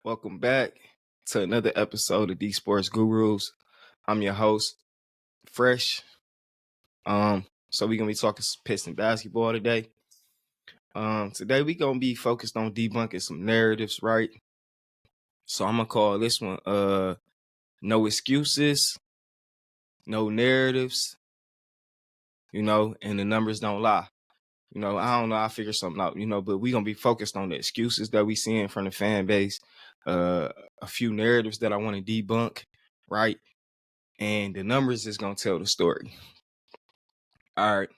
Welcome back to another episode of D Sports Gurus. I'm your host, Fresh. So we're gonna be talking some Piston basketball today. Today we're gonna be focused on debunking some narratives, right? So I'm gonna call this one no excuses, no narratives, and the numbers don't lie. I don't know, I figured something out, but we're gonna be focused on the excuses that we seeing from the fan base, a few narratives that I want to debunk, right? And the numbers is gonna tell the story. All right.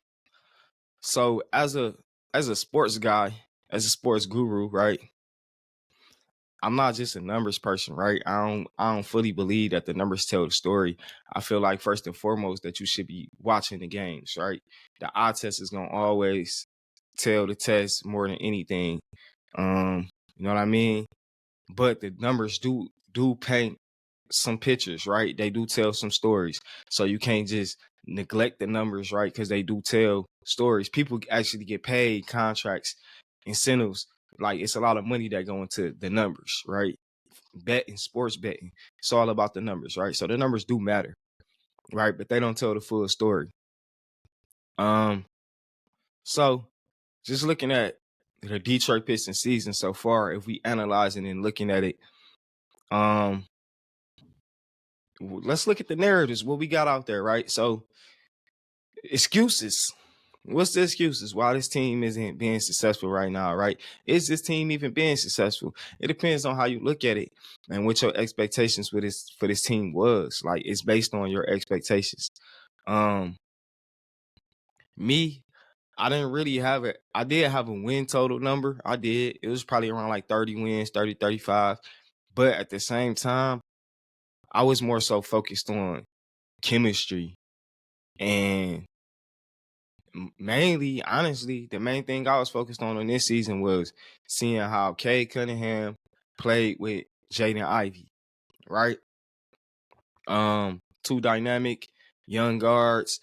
So as a sports guy, as a sports guru, right? I'm not just a numbers person, right? I don't fully believe that the numbers tell the story. I feel like first and foremost that you should be watching the games, right? The eye test is gonna always tell the test more than anything. You know what I mean? But the numbers do paint some pictures, right? They do tell some stories. So you can't just neglect the numbers, right? Because they do tell stories. People actually get paid contracts, incentives. Like it's a lot of money that go into the numbers, right? Betting, sports betting. It's all about the numbers, right? So the numbers do matter, right? But they don't tell the full story. So just looking at the Detroit Pistons season so far, if we analyzing and looking at it, let's look at the narratives, what we got out there, right? So excuses. What's the excuses? Why this team isn't being successful right now, right? Is this team even being successful? It depends on how you look at it and what your expectations for this team was. Like it's based on your expectations. Me, I didn't really have it. I did have a win total number. I did. It was probably around like 30 wins, 30, 35. But at the same time, I was more so focused on chemistry and mainly, honestly, the main thing I was focused on this season was seeing how Cade Cunningham played with Jaden Ivey, right? Two dynamic young guards.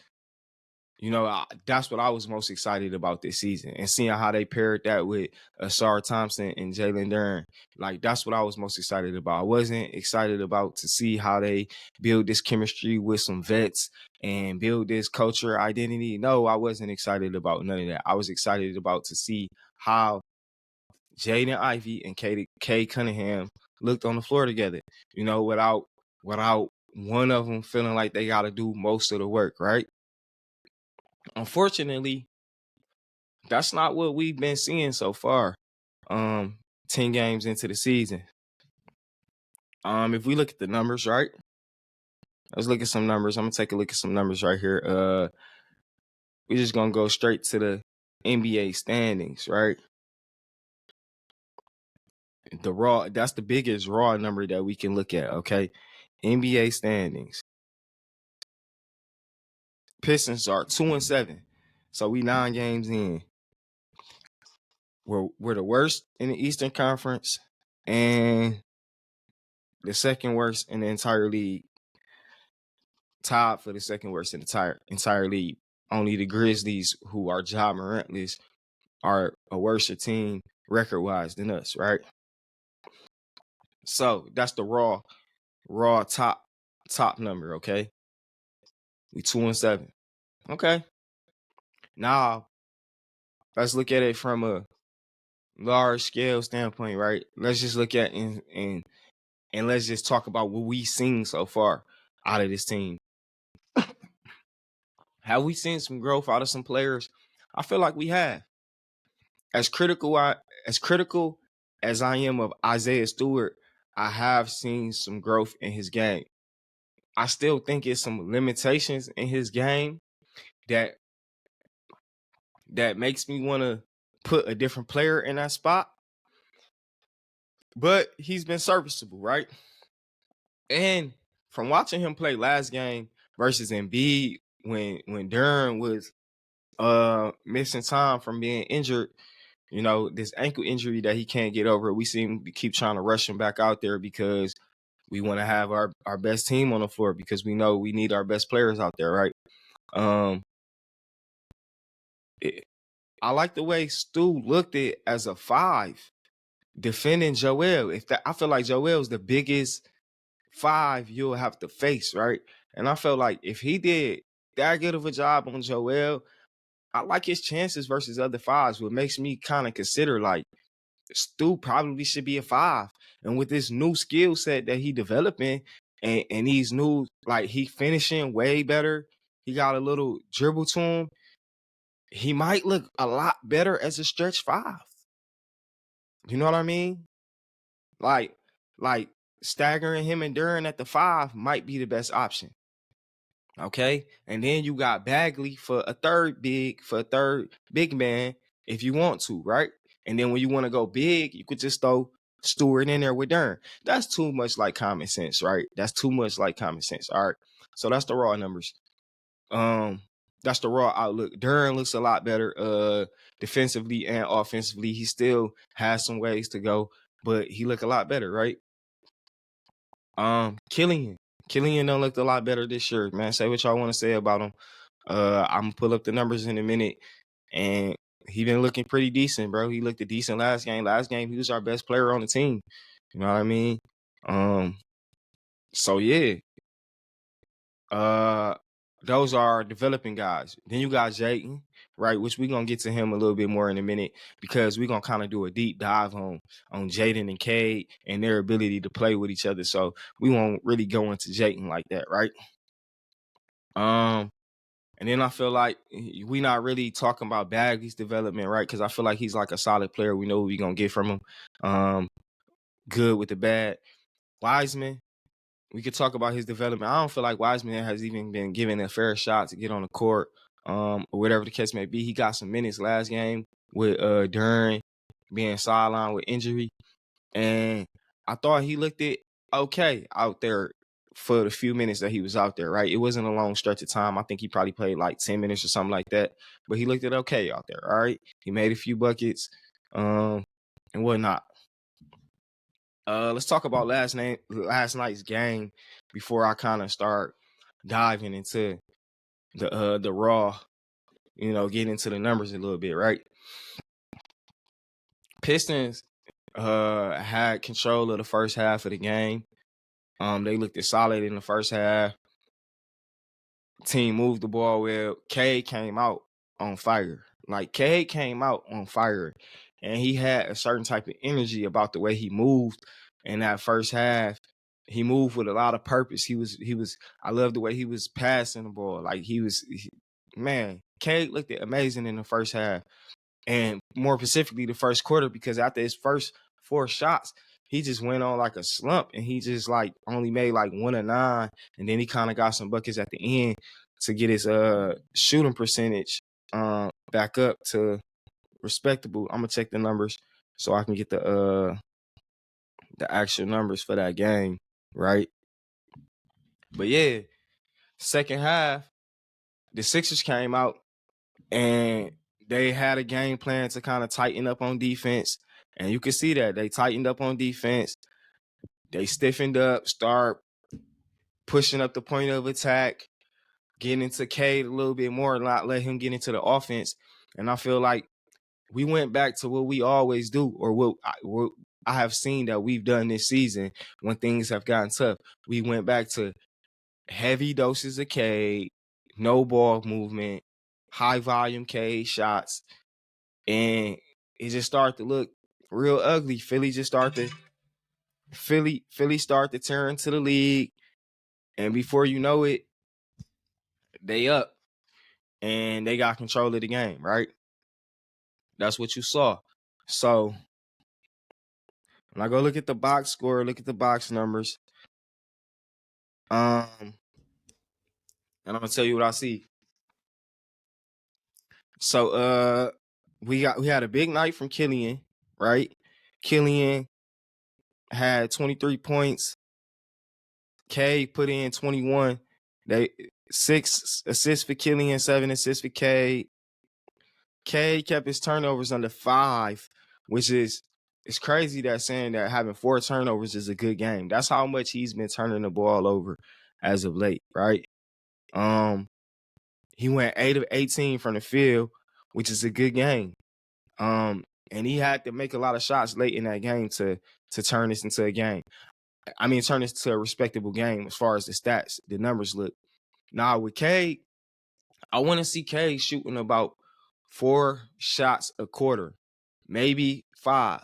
That's what I was most excited about this season, and seeing how they paired that with Asar Thompson and Jalen Duren. Like that's what I was most excited about. I wasn't excited about to see how they build this chemistry with some vets and build this culture identity. No, I wasn't excited about none of that. I was excited about to see how Jaden Ivey and Cade Cunningham looked on the floor together. Without one of them feeling like they got to do most of the work, right? Unfortunately, that's not what we've been seeing so far. 10 games into the season. If we look at the numbers, right? Let's look at some numbers. I'm gonna take a look at some numbers right here. We're just gonna go straight to the NBA standings, right? That's the biggest raw number that we can look at, okay? NBA standings. Pistons are 2-7. So we 9 games in. We're the worst in the Eastern Conference and the second worst in the entire league. Tied for the second worst in the entire league. Only the Grizzlies, who are Ja Morantless, are a worse team record-wise than us, right? So that's the raw top number, okay? We 2-7. Okay. Now let's look at it from a large scale standpoint, right? Let's just look at and let's just talk about what we've seen so far out of this team. Have we seen some growth out of some players? I feel like we have. As critical as I am of Isaiah Stewart, I have seen some growth in his game. I still think it's some limitations in his game that makes me want to put a different player in that spot. But he's been serviceable, right? And from watching him play last game versus Embiid when Duren was missing time from being injured, this ankle injury that he can't get over, we seem to keep trying to rush him back out there because we want to have our best team on the floor because we know we need our best players out there, right? I like the way Stu looked at as a 5. defending Joel. I feel like Joel's the biggest 5 you'll have to face, right? And I felt like if he did that good of a job on Joel, I like his chances versus other 5s. What makes me kind of consider like Stu probably should be a 5. And with this new skill set that he developing and these new, like, he finishing way better, he got a little dribble to him, he might look a lot better as a stretch 5. You know what I mean? Like, like staggering him and Duran at the 5 might be the best option. Okay. And then you got Bagley for a third big man if you want to, right? And then when you want to go big, you could just throw Stewart in there with Duran. That's too much like common sense, right? That's too much like common sense. All right. So that's the raw numbers. That's the raw outlook. Duran looks a lot better defensively and offensively. He still has some ways to go, but he look a lot better, right? Killian don't look a lot better this year, man. Say what y'all want to say about him. I'm gonna pull up the numbers in a minute, and he been looking pretty decent, bro. He looked decent last game. Last game, he was our best player on the team. You know what I mean? So yeah. Those are developing guys. Then you got Jayden, right? Which we're gonna get to him a little bit more in a minute because we're gonna kind of do a deep dive on Jayden and Cade and their ability to play with each other. So we won't really go into Jayden like that, right? And then I feel like we not really talking about Bagley's development, right? Because I feel like he's like a solid player. We know what we're gonna get from him. Good with the bad. Wiseman, we could talk about his development. I don't feel like Wiseman has even been given a fair shot to get on the court, or whatever the case may be. He got some minutes last game with Duran being sidelined with injury, and I thought he looked it okay out there for the few minutes that he was out there, right? It wasn't a long stretch of time. I think he probably played like 10 minutes or something like that, but he looked it okay out there, all right? He made a few buckets and whatnot. Let's talk about last night's game before I kind of start diving into the raw, get into the numbers a little bit, right? Pistons had control of the first half of the game. They looked solid in the first half. Team moved the ball well. Cade came out on fire. Like, Cade came out on fire, and he had a certain type of energy about the way he moved in that first half. He moved with a lot of purpose. He was. I love the way he was passing the ball. Like, man, Cade looked amazing in the first half, and more specifically the first quarter, because after his first 4 shots, he just went on like a slump, and he just like only made like 1 of 9, and then he kind of got some buckets at the end to get his shooting percentage back up to respectable. I'm gonna check the numbers so I can get the actual numbers for that game, right? But yeah, second half, the Sixers came out and they had a game plan to kind of tighten up on defense, and you can see that they tightened up on defense. They stiffened up, start pushing up the point of attack, getting into Cade a little bit more, not let him get into the offense. And I feel like we went back to what we always do, or what I have seen that we've done this season when things have gotten tough. We went back to heavy doses of Cade, no ball movement, high volume Cade shots, and it just started to look real ugly. Philly started to turn to the league, and before you know it, they up and they got control of the game, right? That's what you saw. So when I go look at the box score, look at the box numbers, and I'm gonna tell you what I see. So we had a big night from Killian, right? Killian had 23 points. Cade put in 21. 6 assists for Killian, 7 assists for Cade. Cade kept his turnovers under 5, which is, it's crazy that saying that having 4 turnovers is a good game. That's how much he's been turning the ball over as of late, right? He went 8 of 18 from the field, which is a good game. And he had to make a lot of shots late in that game to turn this into a game. I mean, turn this to a respectable game as far as the stats, the numbers look. Now with Cade, I want to see Cade shooting about 4 shots a quarter, maybe 5.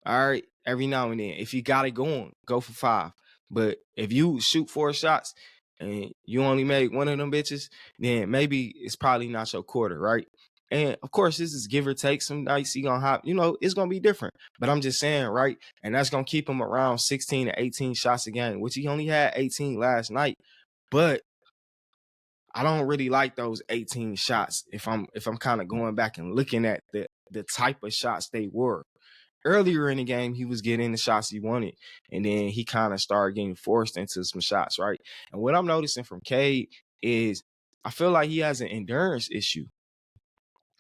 All right, every now and then. If you got it going, go for 5. But if you shoot 4 shots and you only make one of them bitches, then maybe it's probably not your quarter, right? And of course, this is give or take. Some nights he gonna hop, it's gonna be different. But I'm just saying, right? And that's gonna keep him around 16 to 18 shots a game, which he only had 18 last night. But I don't really like those 18 shots if I'm kind of going back and looking at the type of shots they were. Earlier in the game, he was getting the shots he wanted, and then he kind of started getting forced into some shots, right? And what I'm noticing from Cade is I feel like he has an endurance issue.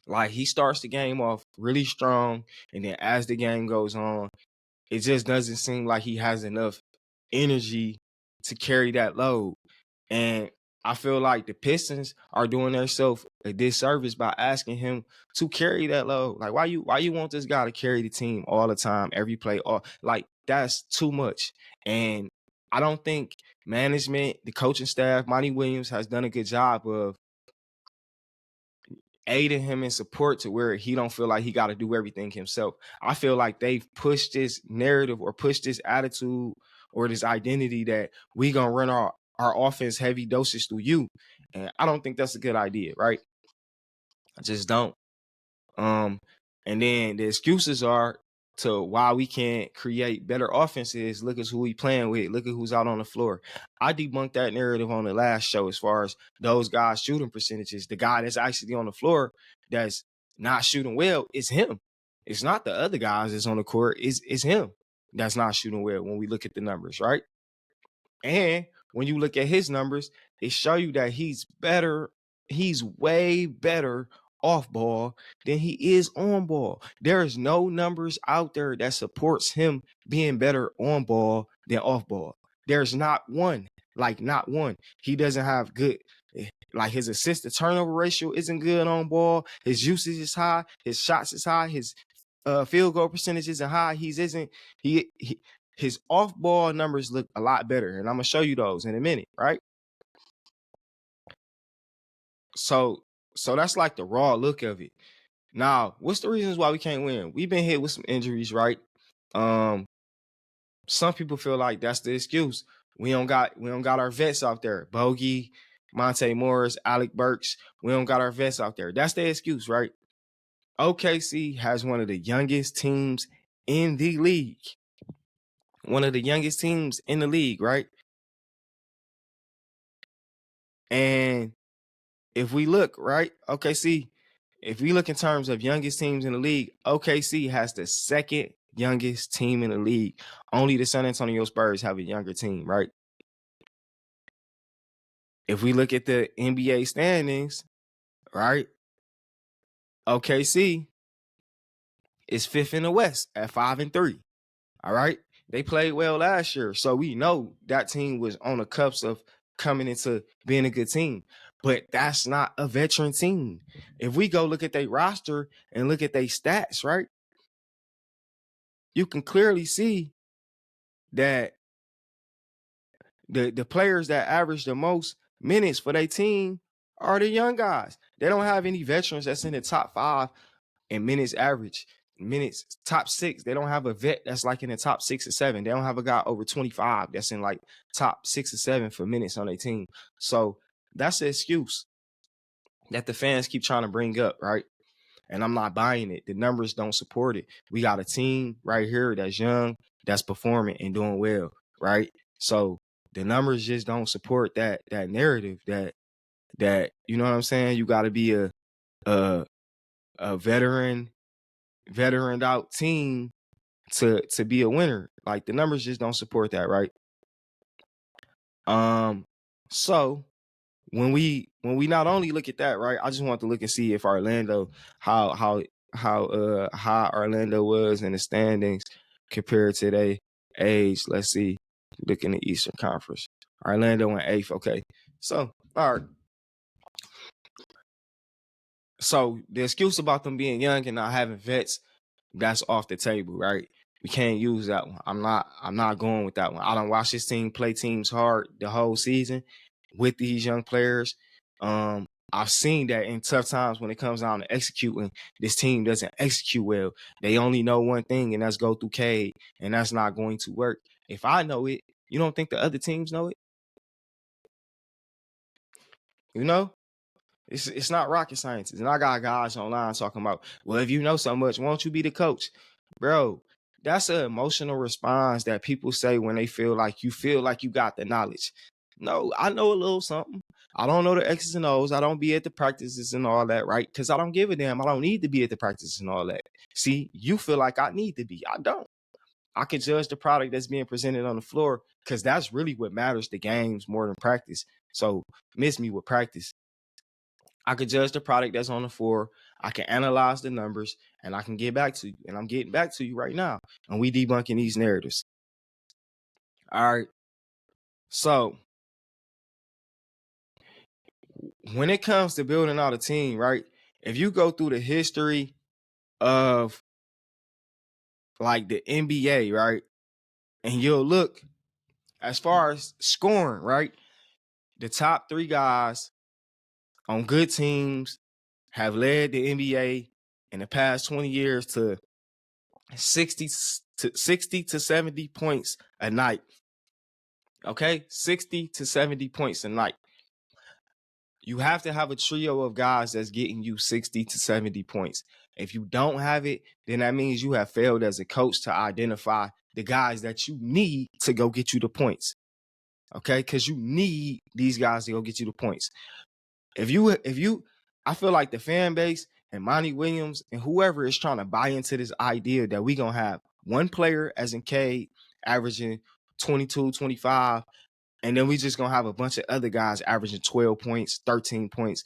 Like he starts the game off really strong, and then as the game goes on, it just doesn't seem like he has enough energy to carry that load. And I feel like the Pistons are doing themselves a disservice by asking him to carry that load. Like, why you want this guy to carry the team all the time, every play? Like, that's too much. And I don't think management, the coaching staff, Monty Williams has done a good job of aiding him in support to where he don't feel like he got to do everything himself. I feel like they've pushed this narrative or pushed this attitude or this identity that we gonna run our offense heavy dosage through you. And I don't think that's a good idea, right? I just don't. And then the excuses are to why we can't create better offenses. Look at who we playing with. Look at who's out on the floor. I debunked that narrative on the last show as far as those guys' shooting percentages. The guy that's actually on the floor that's not shooting well is him. It's not the other guys that's on the court. It's him that's not shooting well when we look at the numbers, right? And when you look at his numbers, it show you that he's better. He's way better off ball than he is on ball. There is no numbers out there that supports him being better on ball than off ball. There's not one. Like not one. He doesn't have good, like his assist to turnover ratio isn't good on ball. His usage is high. His shots is high. His field goal percentage isn't high. His off ball numbers look a lot better, and I'm gonna show you those in a minute, right? So that's like the raw look of it. Now, what's the reasons why we can't win? We've been hit with some injuries, right? Some people feel like that's the excuse. We don't got our vets out there. Bogey, Monty Morris, Alec Burks. We don't got our vets out there. That's the excuse, right? OKC has one of the youngest teams in the league. One of the youngest teams in the league, right? And if we look, right, OKC, if we look in terms of youngest teams in the league, OKC has the second youngest team in the league. Only the San Antonio Spurs have a younger team, right? If we look at the NBA standings, right, OKC is 5th in the West at 5-3. All right. They played well last year. So we know that team was on the cusp of coming into being a good team. But that's not a veteran team. If we go look at their roster and look at their stats, right, you can clearly see that the players that average the most minutes for their team are the young guys. They don't have any veterans that's in the top 5 in minutes average. Minutes top 6. They don't have a vet that's like in the top 6 or 7. They don't have a guy over 25 that's in like top 6 or 7 for minutes on their team. So that's the excuse that the fans keep trying to bring up, right? And I'm not buying it. The numbers don't support it. We got a team right here that's young, that's performing and doing well, right? So the numbers just don't support that narrative that you know what I'm saying? You got to be a veteran out team to be a winner. Like the numbers just don't support that, right? So when we not only look at that, right, I just want to look and see if Orlando, how high Orlando was in the standings compared to their age. Let's see. Look in the Eastern Conference. Orlando in 8th. Okay. So, all right. So the excuse about them being young and not having vets, that's off the table, right? We can't use that one. I'm not going with that one. I don't watch this team play teams hard the whole season with these young players. I've seen that in tough times when it comes down to executing, this team doesn't execute well. They only know one thing, and that's go through Cade, and that's not going to work. If I know it, you don't think the other teams know it? You know? It's not rocket science. And I got guys online talking about, well, if you know so much, won't you be the coach? Bro, that's an emotional response that people say when they feel like you got the knowledge. No, I know a little something. I don't know the X's and O's. I don't be at the practices and all that, right? Because I don't give a damn. I don't need to be at the practices and all that. See, you feel like I need to be. I don't. I can judge the product that's being presented on the floor because that's really what matters to games more than practice. So miss me with practice. I could judge the product that's on the floor. I can analyze the numbers, and I can get back to you. And I'm getting back to you right now. And we debunking these narratives. All right. So when it comes to building out a team, right? If you go through the history of like the NBA, right? And you'll look as far as scoring, right? The top 3 guys on good teams have led the NBA in the past 20 years to 60 to 70 points a night. Okay? 60 to 70 points a night. You have to have a trio of guys that's getting you 60 to 70 points. If you don't have it, then that means you have failed as a coach to identify the guys that you need to go get you the points. Okay? Because you need these guys to go get you the points. If you, I feel like the fan base and Monty Williams and whoever is trying to buy into this idea that we gonna have one player, as in Cade, averaging 22, 25, and then we just gonna have a bunch of other guys averaging 12 points, 13 points.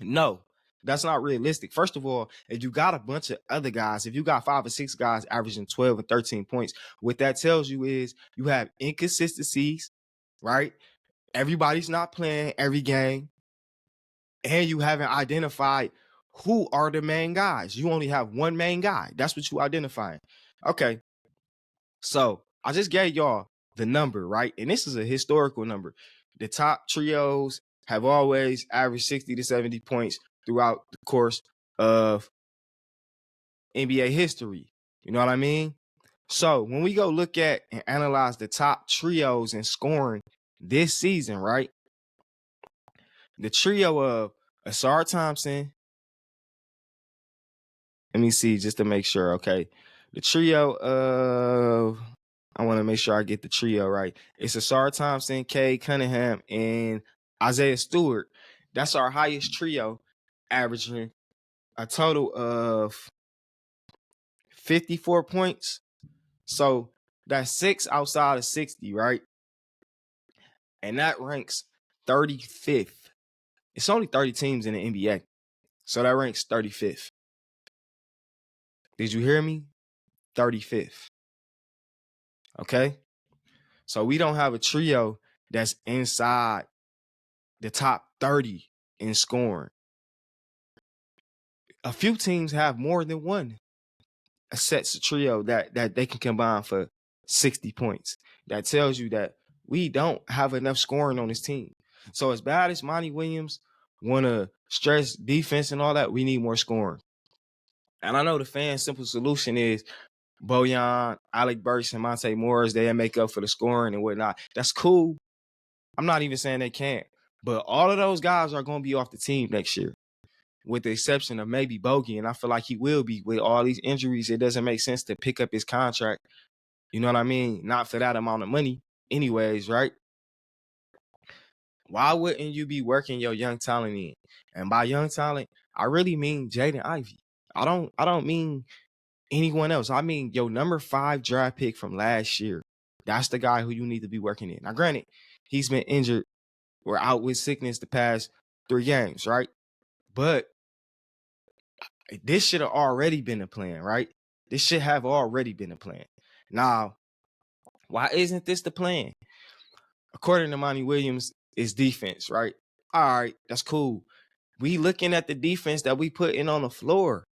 No, that's not realistic. First of all, if you got a bunch of other guys, if you got 5 or 6 guys averaging 12 and 13 points, what that tells you is you have inconsistencies, right? Everybody's not playing every game. And you haven't identified who are the main guys. You only have one main guy. That's what you identifying. Okay. So I just gave y'all the number, right? And this is a historical number. The top trios have always averaged 60 to 70 points throughout the course of NBA history. You know what I mean? So when we go look at and analyze the top trios in scoring this season, right? The trio of Asar Thompson, let me see just to make sure. Okay. The trio of, I want to make sure I get the trio right. It's Asar Thompson, Cade Cunningham, and Isaiah Stewart. That's our highest trio, averaging a total of 54 points. So that's 6 outside of 60, right? And that ranks 35th. It's only 30 teams in the NBA. So that ranks 35th. Did you hear me? 35th. Okay? So we don't have a trio that's inside the top 30 in scoring. A few teams have more than one. A sets a trio that they can combine for 60 points. That tells you that we don't have enough scoring on this team. So as bad as Monty Williams want to stress defense and all that, we need more scoring. And I know the fan simple solution is Bojan, Alec Burks, and Monte Morris, they make up for the scoring and whatnot. That's cool. I'm not even saying they can't. But all of those guys are going to be off the team next year, with the exception of maybe Bogey. And I feel like he will be. With all these injuries, it doesn't make sense to pick up his contract. You know what I mean? Not for that amount of money anyways, right? Why wouldn't you be working your young talent in? And by young talent, I really mean Jaden Ivey. I don't mean anyone else. I mean your number 5 draft pick from last year. That's the guy who you need to be working in. Now, granted, he's been injured or out with sickness the past 3 games, right? But this should have already been a plan, right? This should have already been a plan. Now, why isn't this the plan? According to Monty Williams, it's defense, right? All right, that's cool. We looking at the defense that we put in on the floor.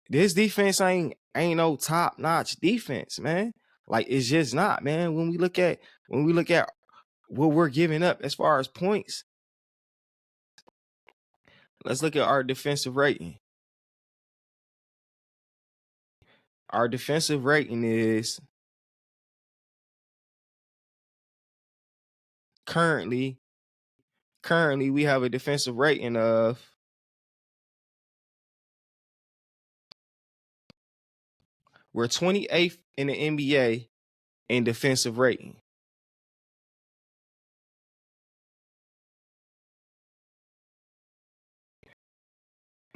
this defense ain't no top notch defense, man. Like it's just not, man. When we look at what we're giving up as far as points, let's look at our defensive rating. Our defensive rating is currently we have a defensive rating of we're 28th in the NBA in defensive rating.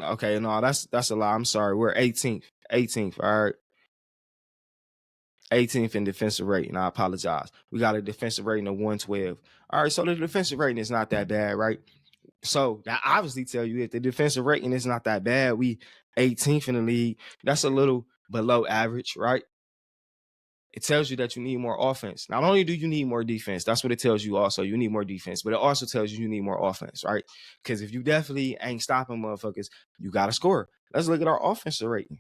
Okay, no, that's a lie. I'm sorry. We're 18th. 18th, all right. 18th in defensive rating. I apologize. We got a defensive rating of 112. All right, so the defensive rating is not that bad, right? So that obviously tell you if the defensive rating is not that bad, we 18th in the league. That's a little below average, right? It tells you that you need more offense. Not only do you need more defense, that's what it tells you also. You need more defense, but it also tells you need more offense, right? Because if you definitely ain't stopping motherfuckers, you got to score. Let's look at our offensive rating.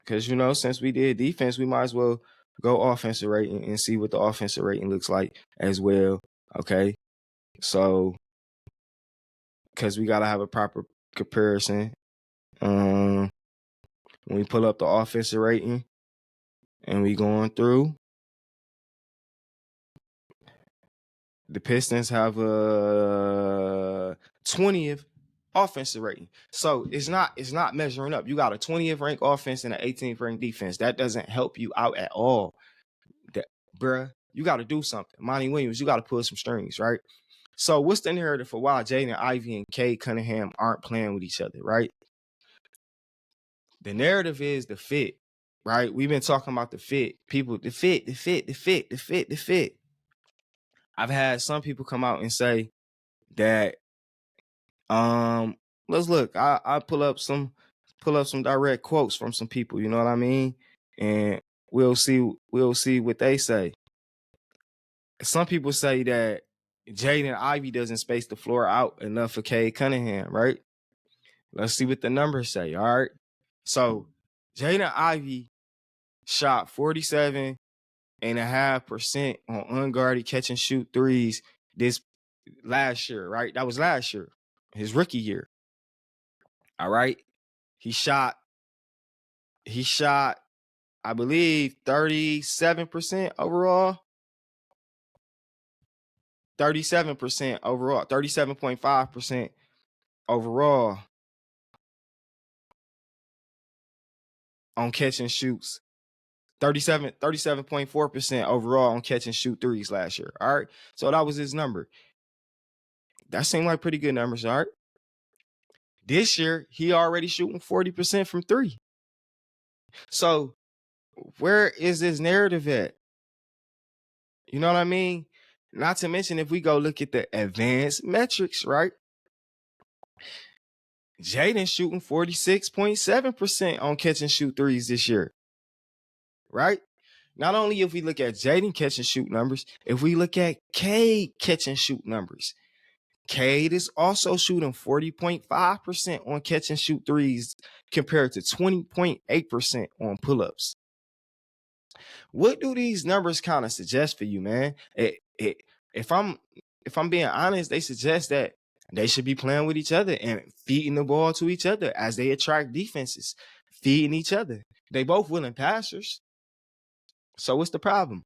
Because, since we did defense, we might as well go offensive rating and see what the offensive rating looks like as well, okay? So, because we got to have a proper comparison. When we pull up the offensive rating and we going through, the Pistons have a 20th offensive rating. So it's not measuring up. You got a 20th ranked offense and an 18th ranked defense. That doesn't help you out at all. Bruh, you got to do something. Monty Williams, you got to pull some strings, right? So what's the narrative for why Jaden Ivey and Cade Cunningham aren't playing with each other, right? The narrative is the fit, right? We've been talking about the fit. People, the fit. I've had some people come out and say that let's look. I pull up some direct quotes from some people, you know what I mean? And we'll see what they say. Some people say that Jaden Ivey doesn't space the floor out enough for Cade Cunningham, right? Let's see what the numbers say, all right? So Jaden Ivey shot 47.5% on unguarded catch and shoot threes this last year, right? That was last year, his rookie year. All right. He shot, I believe, 37% overall. 37% overall, 37.5% overall on catch and shoots. 37.4% overall on catch and shoot threes last year. All right. So that was his number. That seemed like pretty good numbers. All right. This year, he already shooting 40% from three. So where is this narrative at? You know what I mean? Not to mention, if we go look at the advanced metrics, right? Jaden shooting 46.7% on catch and shoot threes this year, right? Not only if we look at Jaden catch and shoot numbers, if we look at Cade catch and shoot numbers, Cade is also shooting 40.5% on catch and shoot threes compared to 20.8% on pull-ups. What do these numbers kind of suggest for you, man? If I'm being honest, they suggest that they should be playing with each other and feeding the ball to each other as they attract defenses, feeding each other. They both willing passers. So what's the problem?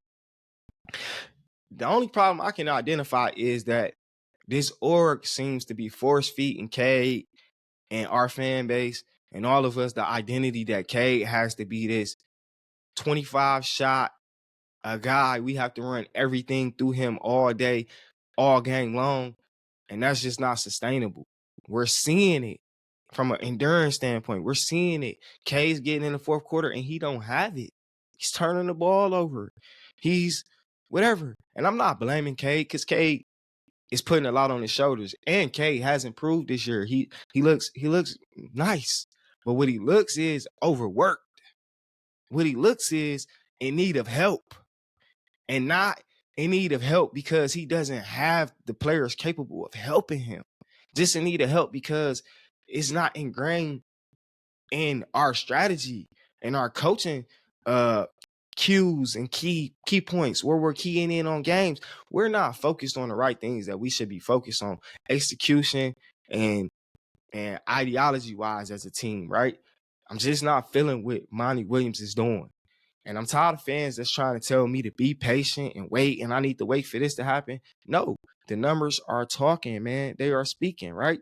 The only problem I can identify is that this org seems to be force feeding Cade and our fan base and all of us the identity that Cade has to be this 25 shot a guy. We have to run everything through him all day, all game long. And that's just not sustainable. We're seeing it from an endurance standpoint. We're seeing it. Cade's getting in the fourth quarter and he don't have it. He's turning the ball over. He's whatever. And I'm not blaming Cade because Cade is putting a lot on his shoulders. And Cade has improved this year. He looks nice. But what he looks is overworked. What he looks is in need of help. And not in need of help because he doesn't have the players capable of helping him. Just in need of help because it's not ingrained in our strategy and our coaching cues and key points where we're keying in on games, we're not focused on the right things that we should be focused on, execution and ideology wise as a team, right? I'm just not feeling what Monty Williams is doing. And I'm tired of fans that's trying to tell me to be patient and wait, and I need to wait for this to happen. No, the numbers are talking, man. They are speaking, right?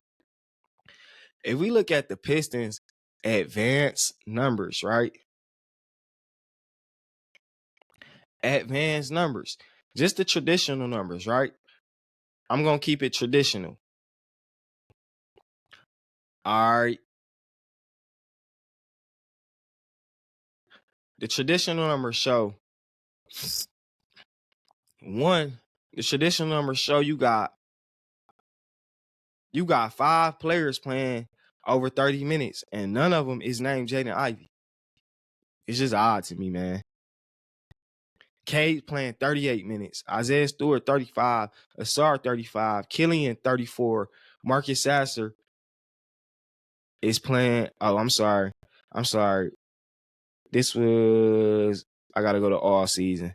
If we look at the Pistons advanced numbers, right? Advanced numbers, just the traditional numbers, right? I'm going to keep it traditional. All right. The traditional numbers show the traditional numbers show you got 5 players playing over 30 minutes, and none of them is named Jaden Ivey. It's just odd to me, man. Cade playing 38 minutes. Isaiah Stewart 35. Asar 35. Killian 34. Marcus Sasser is playing. Oh, I'm sorry. This was, I gotta go to all season.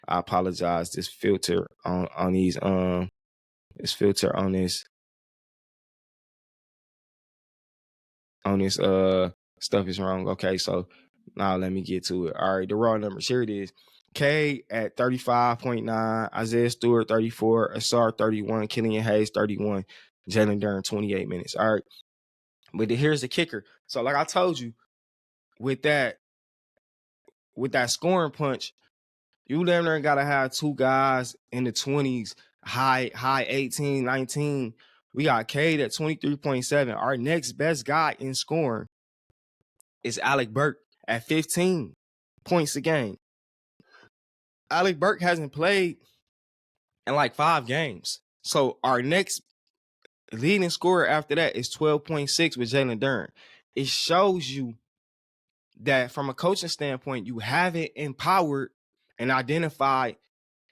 I apologize. This filter on these this filter on this stuff is wrong. Okay, so now let me get to it. All right, the raw numbers. Here it is. K at 35.9, Isaiah Stewart 34, Asar 31, Killian Hayes 31, Jalen Duren 28 minutes. All right. But here's the kicker. So like I told you, with that scoring punch, you damn near gotta have 2 guys in the 20s, high 18, 19. We got Cade at 23.7. Our next best guy in scoring is Alec Burke at 15 points a game. Alec Burke hasn't played in like 5 games. So our next leading scorer after that is 12.6 with Jalen Duren. It shows you that from a coaching standpoint, you haven't empowered and identified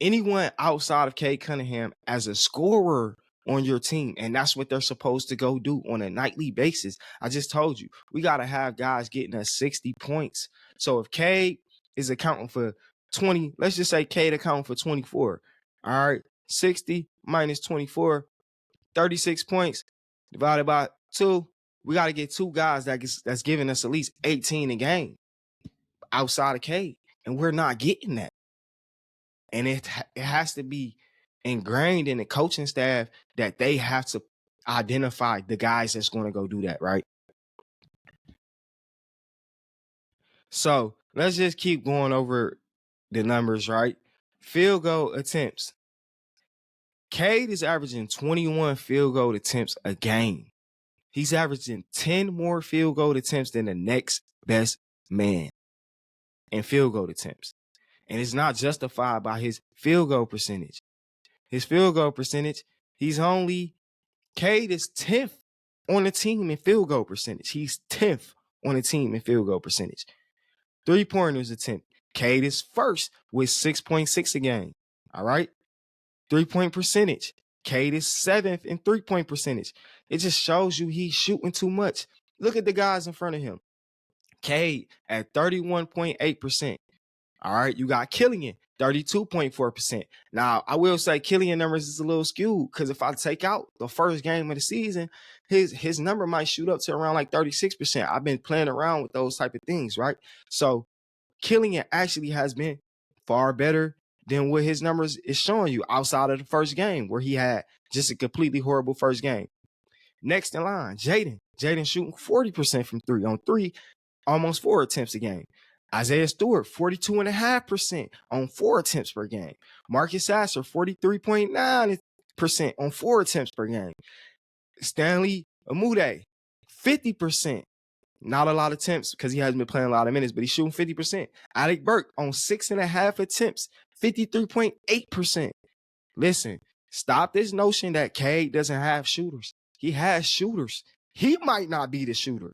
anyone outside of Cade Cunningham as a scorer on your team. And that's what they're supposed to go do on a nightly basis. I just told you, we got to have guys getting us 60 points. So if Cade is accounting for 20, let's just say Cade accounting for 24. All right, 60 minus 24, 36 points divided by 2. We got to get 2 guys that's giving us at least 18 a game outside of Cade. And we're not getting that. And it has to be ingrained in the coaching staff that they have to identify the guys that's going to go do that, right? So let's just keep going over the numbers, right? Field goal attempts. Cade is averaging 21 field goal attempts a game. He's averaging 10 more field goal attempts than the next best man in field goal attempts. And it's not justified by his field goal percentage. His field goal percentage, Cade is 10th on the team in field goal percentage. He's 10th on the team in field goal percentage. 3-pointers attempt. Cade is first with 6.6 a game. All right. 3-point percentage. Cade is 7th in 3-point percentage. It just shows you he's shooting too much. Look at the guys in front of him. Cade at 31.8%. All right, you got Killian, 32.4%. Now, I will say Killian numbers is a little skewed because if I take out the first game of the season, his number might shoot up to around like 36%. I've been playing around with those type of things, right? So Killian actually has been far better than what his numbers is showing you outside of the first game where he had just a completely horrible first game. Next in line, Jaden. Jaden shooting 40% from 3 on 3, almost 4 attempts a game. Isaiah Stewart, 42.5% on 4 attempts per game. Marcus Sasser, 43.9% on 4 attempts per game. Stanley Amude, 50%. Not a lot of attempts because he hasn't been playing a lot of minutes, but he's shooting 50%. Alec Burke on 6.5 attempts, 53.8%. Listen, stop this notion that Cade doesn't have shooters. He has shooters. He might not be the shooter.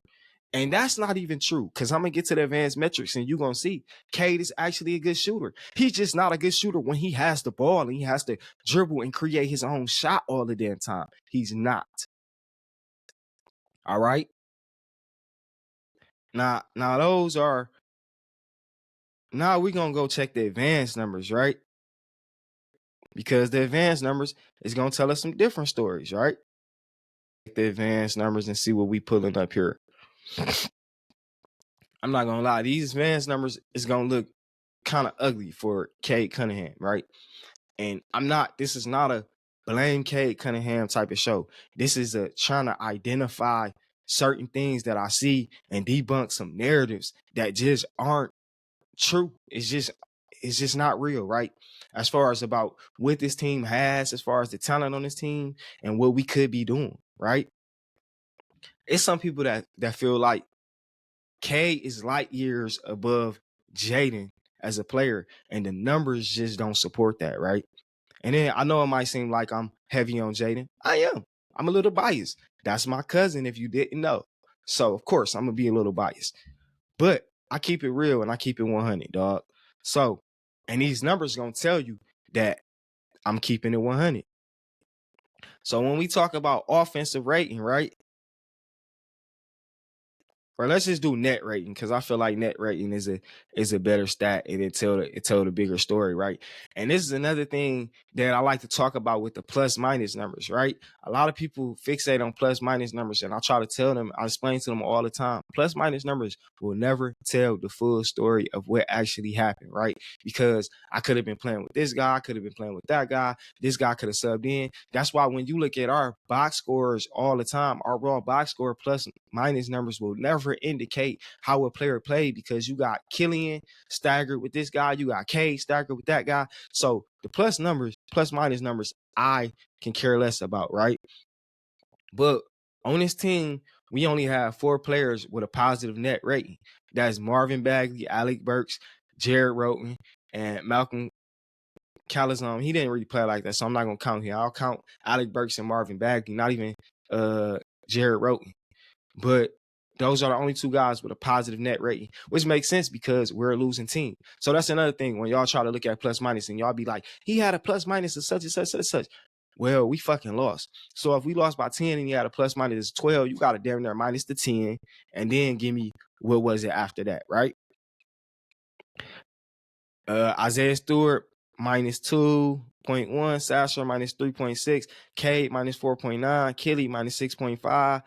And that's not even true because I'm going to get to the advanced metrics and you're going to see Cade is actually a good shooter. He's just not a good shooter when he has the ball and he has to dribble and create his own shot all the damn time. He's not. All right? Now those are, now we're gonna go check the advanced numbers, right? Because the advanced numbers is gonna tell us some different stories, right? The advanced numbers and see what we pulling up here. I'm not gonna lie, these advanced numbers is gonna look kind of ugly for Cade Cunningham, right? And this is not a blame Cade Cunningham type of show. This is a trying to identify certain things that I see and debunk some narratives that just aren't true. It's just not real, right? As far as about what this team has, as far as the talent on this team and what we could be doing, right? It's some people that feel like K is light years above Jaden as a player, and the numbers just don't support that, right? And then I know it might seem like I'm heavy on Jaden. I am. I'm a little biased. That's my cousin, if you didn't know. So of course I'm gonna be a little biased. But I keep it real and I keep it 100, dog. So, and these numbers gonna tell you that I'm keeping it 100. So when we talk about offensive rating, right? Or let's just do net rating, because I feel like net rating is a better stat and it tell the bigger story, right? And this is another thing that I like to talk about with the plus minus numbers, right? A lot of people fixate on plus minus numbers, and I try to tell them, I explain to them all the time, plus minus numbers will never tell the full story of what actually happened, right? Because I could have been playing with this guy, I could have been playing with that guy, this guy could have subbed in. That's why when you look at our box scores all the time, our raw box score plus minus numbers will never indicate how a player played, because you got Killian staggered with this guy, you got Cade staggered with that guy. So the plus minus numbers, I can care less about, right? But on this team, we only have 4 players with a positive net rating. That's Marvin Bagley, Alec Burks, Jared Roten, and Malcolm Calazon. He didn't really play like that, so I'm not gonna count here. I'll count Alec Burks and Marvin Bagley, not even Jared Roten. But those are the only 2 guys with a positive net rating, which makes sense because we're a losing team. So that's another thing when y'all try to look at plus minus and y'all be like, he had a plus minus of such and such and such. Well, we fucking lost. So if we lost by 10 and you had a plus minus 12, you got to damn near minus the 10 and then give me what was it after that, right? Isaiah Stewart minus 2.1, Sasha minus 3.6, Cade minus 4.9, Kelly minus 6.5,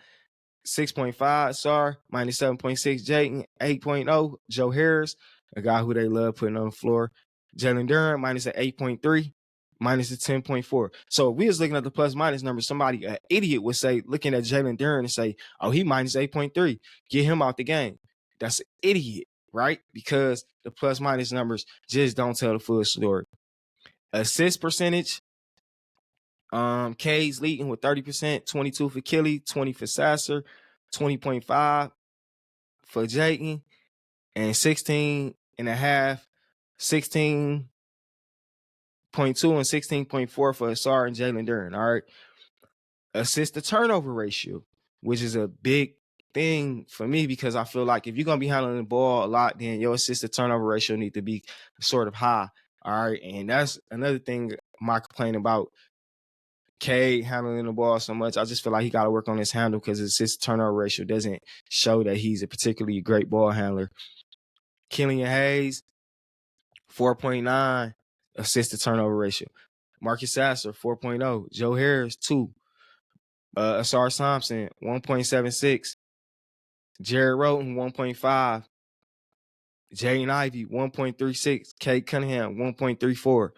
6.5, Sar, minus 7.6, Jayton, 8.0, Joe Harris, a guy who they love putting on the floor. Jalen Duren, minus an 8.3, minus a 10.4. So if we was looking at the plus minus numbers, somebody, an idiot, would say, looking at Jalen Duren and say, oh, he minus 8.3, get him out the game. That's an idiot, right? Because the plus minus numbers just don't tell the full story. Assist percentage, Cade's leading with 30%, 22 for Kelly, 20 for Sasser, 20.5 for Jayton, and 16 and a half, 16.2 and 16.4 for Asar and Jalen Duren. All right. Assist to turnover ratio, which is a big thing for me, because I feel like if you're gonna be handling the ball a lot, then your assist to turnover ratio need to be sort of high. All right. And that's another thing my complaint about Cade handling the ball so much. I just feel like he got to work on his handle, because his assist turnover ratio doesn't show that he's a particularly great ball handler. Killian Hayes, 4.9 assist to turnover ratio. Marcus Sasser, 4.0. Joe Harris, 2. Asar Thompson, 1.76. Jared Roten, 1.5. Jaden Ivey, 1.36. Cade Cunningham, 1.34.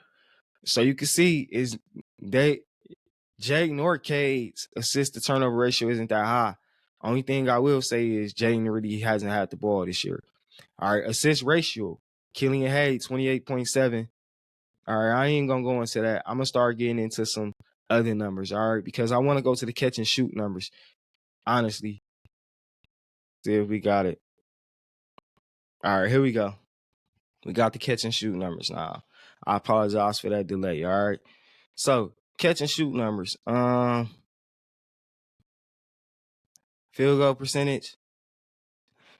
So you can see is Jaden or Cade's assist to turnover ratio isn't that high. Only thing I will say is Jaden really hasn't had the ball this year. All right, assist ratio, Killian Hayes, 28.7. All right, I ain't gonna go into that. I'm gonna start getting into some other numbers, all right, because I want to go to the catch and shoot numbers. Honestly, see if we got it. All right, here we go. We got the catch and shoot numbers now. I apologize for that delay. All right, so catch and shoot numbers. Field goal percentage.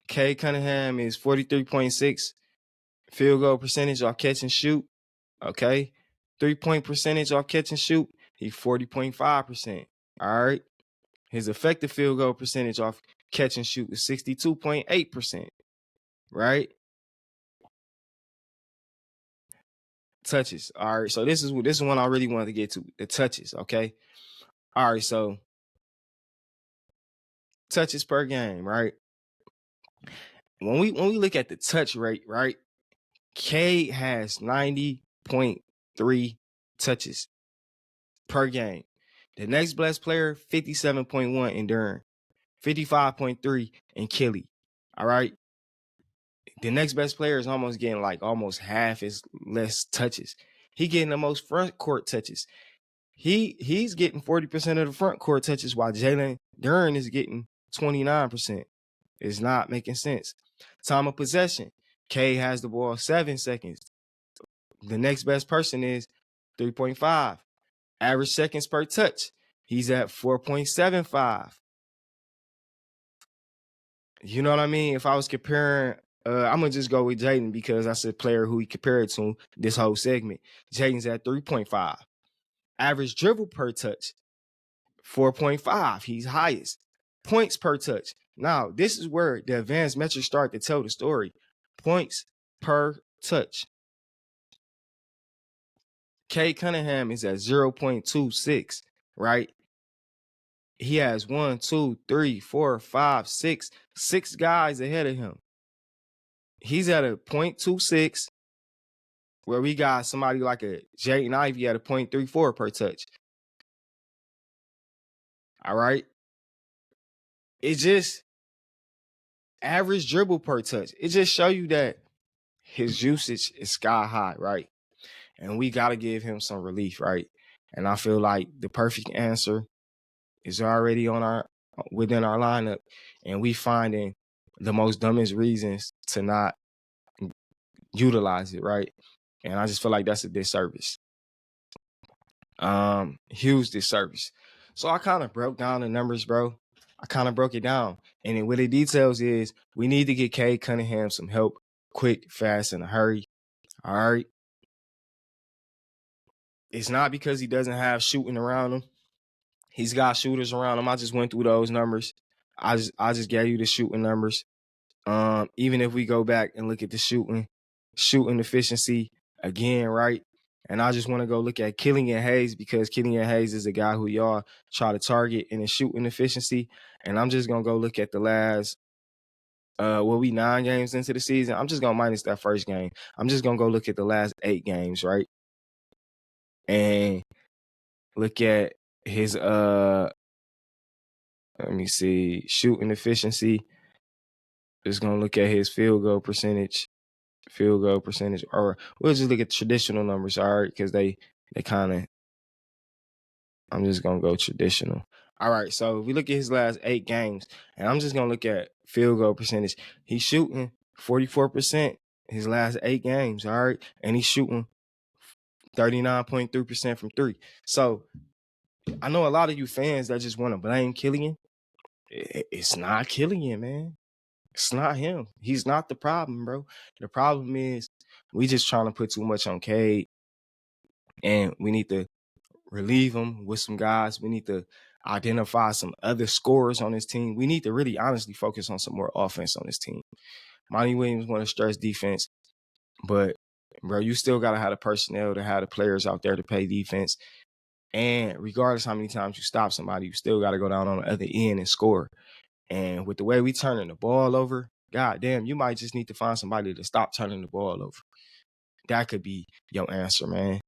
Cade Cunningham is 43.6 field goal percentage off catch and shoot. Okay. 3-point percentage off catch and shoot. He's 40.5%. All right. His effective field goal percentage off catch and shoot is 62.8%, right? Touches. All right. So this is one I really wanted to get to. The touches, okay? All right, so touches per game, right? When we look at the touch rate, right? Cade has 90.3 touches per game. The next best player, 57.1 in Durham, 55.3 in Kelly. All right. The next best player is almost getting like almost half as less touches. He getting the most front court touches. He's getting 40% of the front court touches while Jalen Duren is getting 29%. It's not making sense. Time of possession. Cade has the ball 7 seconds. The next best person is 3.5. Average seconds per touch. He's at 4.75. You know what I mean? If I was comparing, I'm going to just go with Jaden because that's a player who he compared to this whole segment. Jaden's at 3.5. Average dribble per touch, 4.5. He's highest. Points per touch. Now, this is where the advanced metrics start to tell the story. Points per touch. Cade Cunningham is at 0.26, right? He has 1, 2, 3, 4, 5, 6 guys ahead of him. He's at a 0.26, where we got somebody like a Jaden Ivey at a 0.34 per touch. All right. It's just average dribble per touch. It just show you that his usage is sky high, right? And we got to give him some relief, right? And I feel like the perfect answer is already within our lineup, and we finding the most dumbest reasons to not utilize it, right? And I just feel like that's a disservice. Huge disservice. So I kind of broke down the numbers, bro. I kind of broke it down. And then what the details is we need to get Cade Cunningham some help quick, fast, in a hurry. All right. It's not because he doesn't have shooting around him. He's got shooters around him. I just went through those numbers. I just gave you the shooting numbers. Even if we go back and look at the shooting efficiency again, right? And I just want to go look at Killian Hayes because Killian Hayes is a guy who y'all try to target in his shooting efficiency. And I'm just gonna go look at the last we 9 games into the season. I'm just gonna minus that first game. I'm just gonna go look at the last 8 games, right? And look at his let me see, shooting efficiency. Just gonna look at his field goal percentage, or we'll just look at traditional numbers, all right? Because they kind of, I'm just gonna go traditional. All right, so if we look at his last 8 games, and I'm just gonna look at field goal percentage. He's shooting 44% his last 8 games, all right? And he's shooting 39.3% from 3. So I know a lot of you fans that just want to blame Killian. It's not Killian, man. It's not him. He's not the problem, bro. The problem is we just trying to put too much on Cade, and we need to relieve him with some guys. We need to identify some other scorers on this team. We need to really honestly focus on some more offense on this team. Monty Williams want to stress defense, but, bro, you still got to have the personnel to have the players out there to play defense. And regardless how many times you stop somebody, you still got to go down on the other end and score. And with the way we turning the ball over, goddamn, you might just need to find somebody to stop turning the ball over. That could be your answer, man.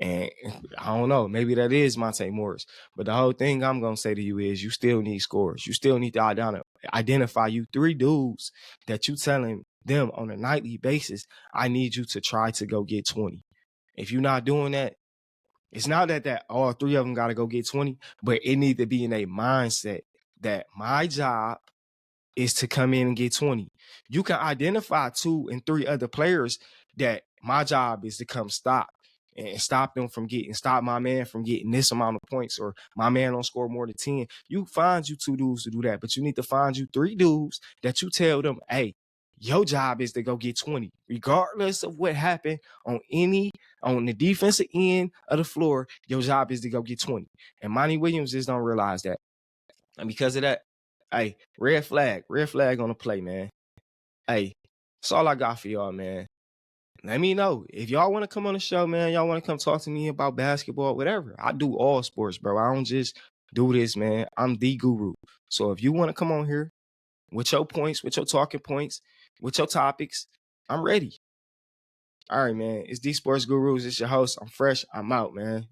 And I don't know, maybe that is Monte Morris. But the whole thing I'm going to say to you is you still need scores. You still need to identify you 3 dudes that you telling them on a nightly basis, I need you to try to go get 20. If you're not doing that, it's not that all 3 of them got to go get 20, but it need to be in a mindset that my job is to come in and get 20. You can identify 2 and 3 other players that my job is to come stop my man from getting this amount of points, or my man don't score more than 10. You find you 2 dudes to do that, but you need to find you 3 dudes that you tell them, hey, your job is to go get 20. Regardless of what happened on the defensive end of the floor, your job is to go get 20. And Monty Williams just don't realize that. And because of that, Hey, red flag on the play, man. Hey, that's all I got for y'all, man. Let me know if y'all want to come on the show, man. Y'all want to come talk to me about basketball, whatever. I do all sports, bro. I don't just do this, man. I'm the guru. So if you want to come on here with your points, with your talking points, with your topics, I'm ready. All right, man. It's D Sports Gurus. It's your host. I'm Fresh. I'm out, man.